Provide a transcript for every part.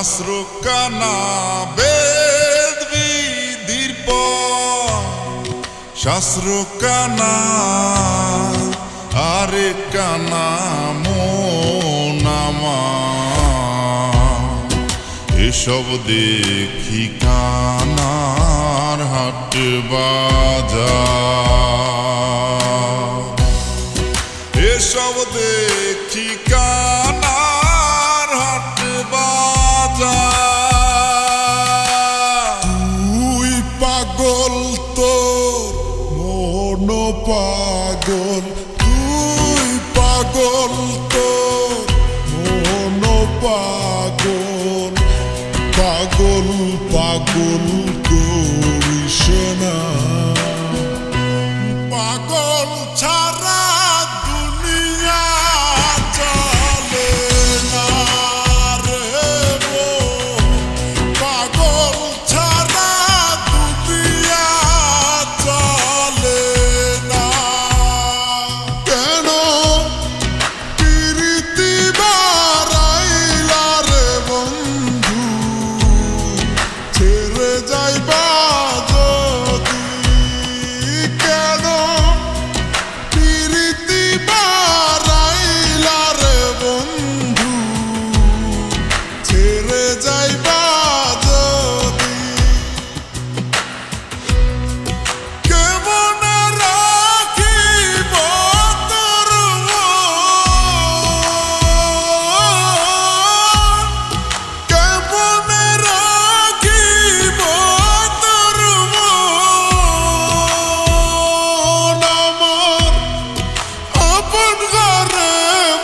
শাস্ত্রকানা বেদ বিধির শাস্ত্রকানা আরে কানা মোনামা এসব দেখি কানার হাট বাজার এসব দেখি কানার হাট বাজার তুই পাগল তোর মন পাগল তুই পাগল তোর মন পাগল পাগল পাগল করিস না পাগল ছাড়া দুনিয়া চলে না রে পাগল ছাড়া দুনিয়া চলে না কেন প্রীতি বাড়াইলা রে বন্ধু ছেড়ে যাইবা যদি কেন প্রীতি বাড়াইলা রে বন্ধু ছেড়ে যাইবা যদি কেমনে রাখিব তোর কেমনে রাখিব তোর আমার আপন ঘরে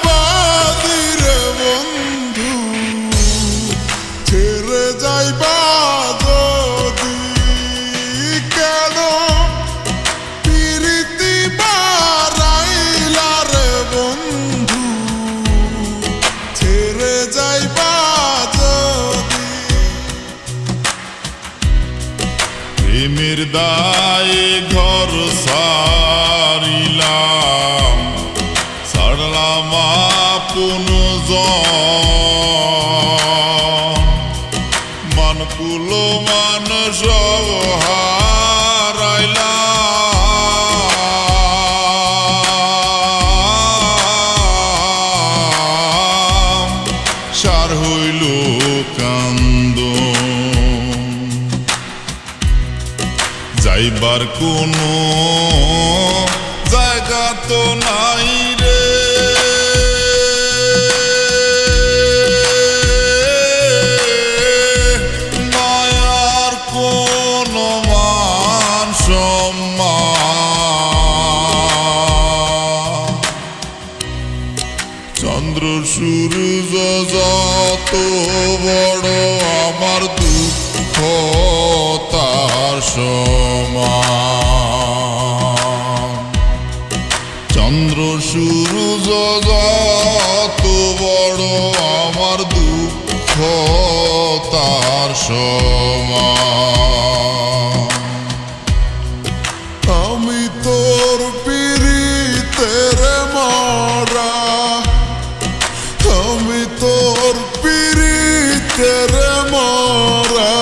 বাঁধিরে বন্ধু ছেড়ে যাইবা যদি কেন প্রীতি বাড়াইলা রে বন্ধু ছেড়ে যাইবা যদি প্রেমের দায়ে ঘর সারিলাম ছাড়লাম আপন মানকুল মান সব হারাইলাম সার হইল কান্দন যাইবার কোনো জায়গা তো নাই রে মায়ার কোনো মান সম্মান চন্দ্র সূর্য যত বড় আমার দুঃখ তার সমান চন্দ্র সূর্য যত বড় আমার দুঃখ তার সমান আমি তোর পিরিতের মরা আমি তোর পিরিতের মরা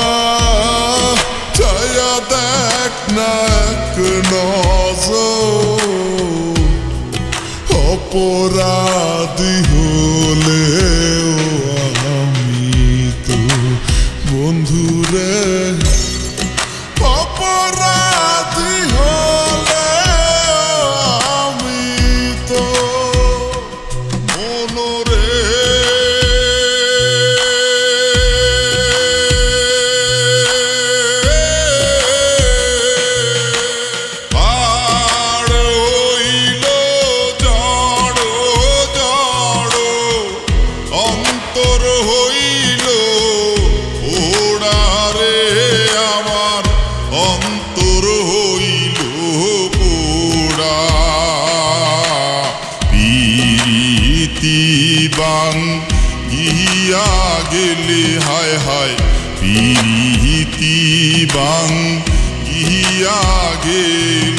ছায়া দেখ না এক নজর অপরাধী হলেও আমি তো বন্ধুরে অপরাধী হলেও আমি তো মনরে আর হইল জড় জড় অন্তর হইল ওড়ারে আমার অন্তর হইল পোড়া প্রীতি বাং গিয়া গেলে হায় হায় প্রীতি বাং গিয়া গেলে